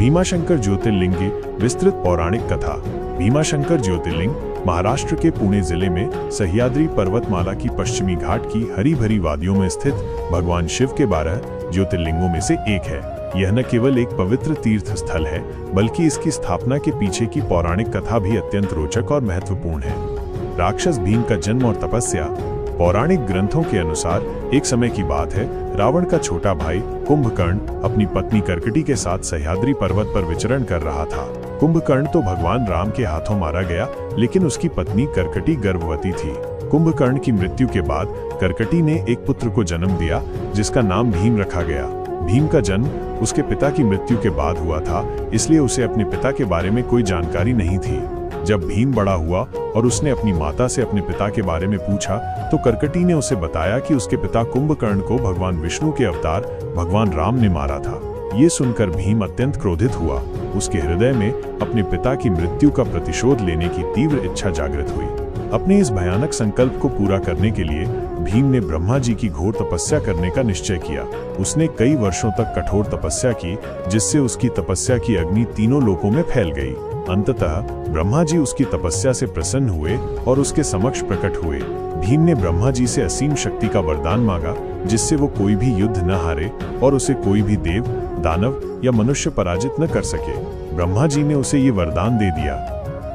भीमाशंकर ज्योतिर्लिंग की विस्तृत पौराणिक कथा। भीमाशंकर ज्योतिर्लिंग महाराष्ट्र के पुणे जिले में सह्याद्री पर्वतमाला की पश्चिमी घाट की हरी भरी वादियों में स्थित भगवान शिव के 12 ज्योतिर्लिंगों में से एक है। यह न केवल एक पवित्र तीर्थ स्थल है, बल्कि इसकी स्थापना के पीछे की पौराणिक कथा भी अत्यंत रोचक और महत्वपूर्ण है। राक्षस भीम का जन्म और तपस्या। पौराणिक ग्रंथों के अनुसार एक समय की बात है, रावण का छोटा भाई कुंभकर्ण अपनी पत्नी कर्कटी के साथ सह्याद्री पर्वत पर विचरण कर रहा था। कुंभकर्ण तो भगवान राम के हाथों मारा गया, लेकिन उसकी पत्नी कर्कटी गर्भवती थी। कुंभकर्ण की मृत्यु के बाद कर्कटी ने एक पुत्र को जन्म दिया, जिसका नाम भीम रखा गया। भीम का जन्म उसके पिता की मृत्यु के बाद हुआ था, इसलिए उसे अपने पिता के बारे में कोई जानकारी नहीं थी। जब भीम बड़ा हुआ और उसने अपनी माता से अपने पिता के बारे में पूछा, तो कर्कटी ने उसे बताया कि उसके पिता कुंभकर्ण को भगवान विष्णु के अवतार भगवान राम ने मारा था। ये सुनकर भीम अत्यंत क्रोधित हुआ। उसके हृदय में अपने पिता की मृत्यु का प्रतिशोध लेने की तीव्र इच्छा जागृत हुई। अपने इस भयानक संकल्प को पूरा करने के लिए भीम ने ब्रह्मा जी की घोर तपस्या करने का निश्चय किया। उसने कई वर्षों तक कठोर तपस्या की, जिससे उसकी तपस्या की अग्नि तीनों लोकों में फैल गई। अंततः ब्रह्मा जी उसकी तपस्या से प्रसन्न हुए और उसके समक्ष प्रकट हुए। भीम ने ब्रह्मा जी से असीम शक्ति का वरदान मांगा, जिससे वो कोई भी युद्ध न हारे और उसे कोई भी देव, दानव या मनुष्य पराजित न कर सके। ब्रह्मा जी ने उसे ये वरदान दे दिया।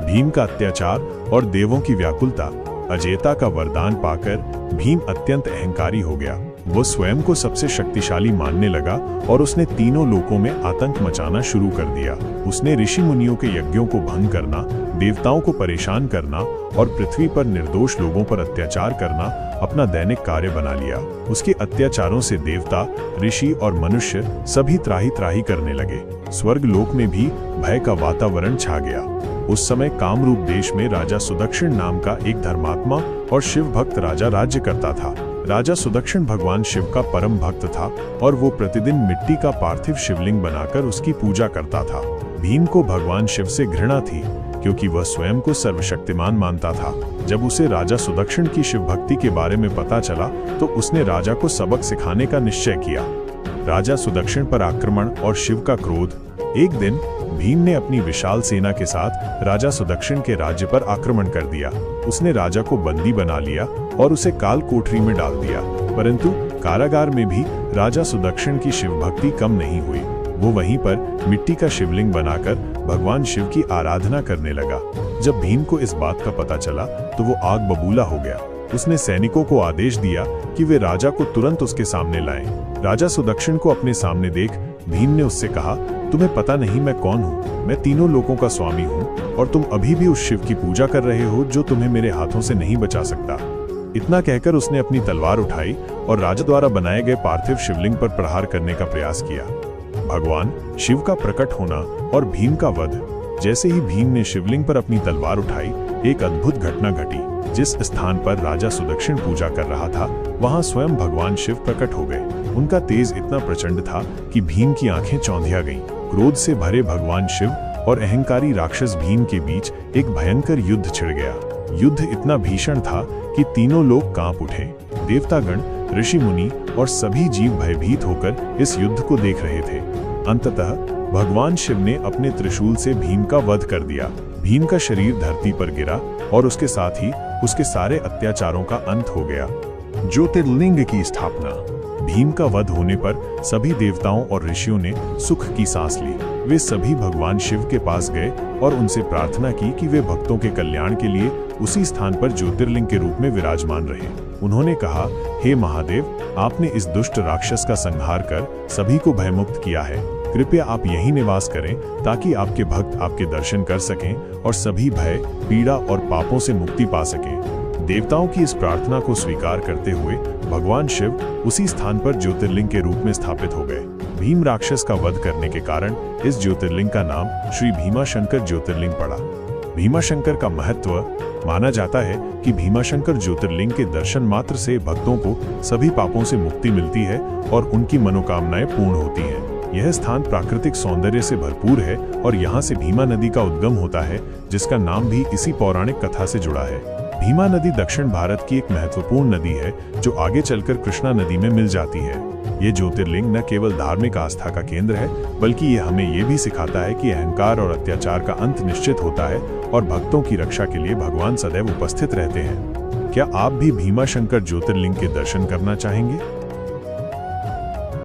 भीम का अत्याचार और देवों की व्याकुलता। अजेयता का वरदान पाकर भीम अत्यंत अहंकारी हो गया। वो स्वयं को सबसे शक्तिशाली मानने लगा और उसने तीनों लोकों में आतंक मचाना शुरू कर दिया। उसने ऋषि मुनियों के यज्ञों को भंग करना, देवताओं को परेशान करना और पृथ्वी पर निर्दोष लोगों पर अत्याचार करना अपना दैनिक कार्य बना लिया। उसके अत्याचारों से देवता, ऋषि और मनुष्य सभी त्राही त्राही करने लगे। स्वर्ग लोक में भी भय का वातावरण छा गया। उस समय कामरूप देश में राजा सुदक्षिण नाम का एक धर्मात्मा और शिव भक्त राजा राज्य करता था। राजा सुदक्षिण भगवान शिव का परम भक्त था और वो प्रतिदिन मिट्टी का पार्थिव शिवलिंग बनाकर उसकी पूजा करता था। भीम को भगवान शिव से घृणा थी, क्योंकि वह स्वयं को सर्वशक्तिमान मानता था। जब उसे राजा सुदक्षिण की शिव भक्ति के बारे में पता चला, तो उसने राजा को सबक सिखाने का निश्चय किया। राजा सुदक्षिण पर आक्रमण और शिव का क्रोध। एक दिन भीम ने अपनी विशाल सेना के साथ राजा सुदक्षिण के राज्य पर आक्रमण कर दिया। उसने राजा को बंदी बना लिया और उसे काल कोठरी में डाल दिया। परंतु कारागार में भी राजा सुदक्षिण की शिव भक्ति कम नहीं हुई। वो वहीं पर मिट्टी का शिवलिंग बनाकर भगवान शिव की आराधना करने लगा। जब भीम को इस बात का पता चला, तो वो आग बबूला हो गया। उसने सैनिकों को आदेश दिया कि वे राजा को तुरंत उसके सामने लाएं। राजा सुदक्षिण को अपने सामने देख भीम ने उससे कहा, तुम्हें पता नहीं मैं कौन हूँ? मैं तीनों लोकों का स्वामी हूँ और तुम अभी भी उस शिव की पूजा कर रहे हो जो तुम्हें मेरे हाथों से नहीं बचा सकता। इतना कहकर उसने अपनी तलवार उठाई और राजा द्वारा बनाए गए पार्थिव शिवलिंग पर प्रहार करने का प्रयास किया। भगवान शिव का प्रकट होना और भीम का वध। जैसे ही भीम ने शिवलिंग पर अपनी तलवार उठाई, एक अद्भुत घटना घटी। जिस स्थान पर राजा सुदक्षिण पूजा कर रहा था, वहां स्वयं भगवान शिव प्रकट हो गए। उनका तेज इतना प्रचंड था कि भीम की आंखें चौंधिया गईं। क्रोध से भरे भगवान शिव और अहंकारी राक्षस भीम के बीच एक भयंकर युद्ध छिड़ गया। युद्ध इतना भीषण था कि तीनों लोग कांप उठे। देवतागण, ऋषि मुनि और सभी जीव भयभीत होकर इस युद्ध को देख रहे थे। अंततः भगवान शिव ने अपने त्रिशूल से भीम का वध कर दिया। भीम का शरीर धरती पर गिरा और उसके साथ ही उसके सारे अत्याचारों का अंत हो गया। ज्योतिर्लिंग की स्थापना। भीम का वध होने पर सभी देवताओं और ऋषियों ने सुख की सांस ली। वे सभी भगवान शिव के पास गए और उनसे प्रार्थना की कि वे भक्तों के कल्याण के लिए उसी स्थान पर ज्योतिर्लिंग के रूप में विराजमान रहे। उन्होंने कहा, हे महादेव, आपने इस दुष्ट राक्षस का संहार कर सभी को भयमुक्त किया है। कृपया आप यहीं निवास करें, ताकि आपके भक्त आपके दर्शन कर सकें और सभी भय, पीड़ा और पापों से मुक्ति पा सकें। देवताओं की इस प्रार्थना को स्वीकार करते हुए भगवान शिव उसी स्थान पर ज्योतिर्लिंग के रूप में स्थापित हो गए। भीम राक्षस का वध करने के कारण इस ज्योतिर्लिंग का नाम श्री भीमाशंकर ज्योतिर्लिंग पड़ा। भीमाशंकर का महत्व। माना जाता है कि भीमाशंकर ज्योतिर्लिंग के दर्शन मात्र से भक्तों को सभी पापों से मुक्ति मिलती है और उनकी मनोकामनाएं पूर्ण होती हैं। यह स्थान प्राकृतिक सौंदर्य से भरपूर है और यहाँ से भीमा नदी का उद्गम होता है, जिसका नाम भी इसी पौराणिक कथा से जुड़ा है। भीमा नदी दक्षिण भारत की एक महत्वपूर्ण नदी है, जो आगे चलकर कृष्णा नदी में मिल जाती है। ये ज्योतिर्लिंग न केवल धार्मिक आस्था का केंद्र है, बल्कि ये हमें ये भी सिखाता है कि अहंकार और अत्याचार का अंत निश्चित होता है और भक्तों की रक्षा के लिए भगवान सदैव उपस्थित रहते हैं। क्या आप भी भीमाशंकर ज्योतिर्लिंग के दर्शन करना चाहेंगे?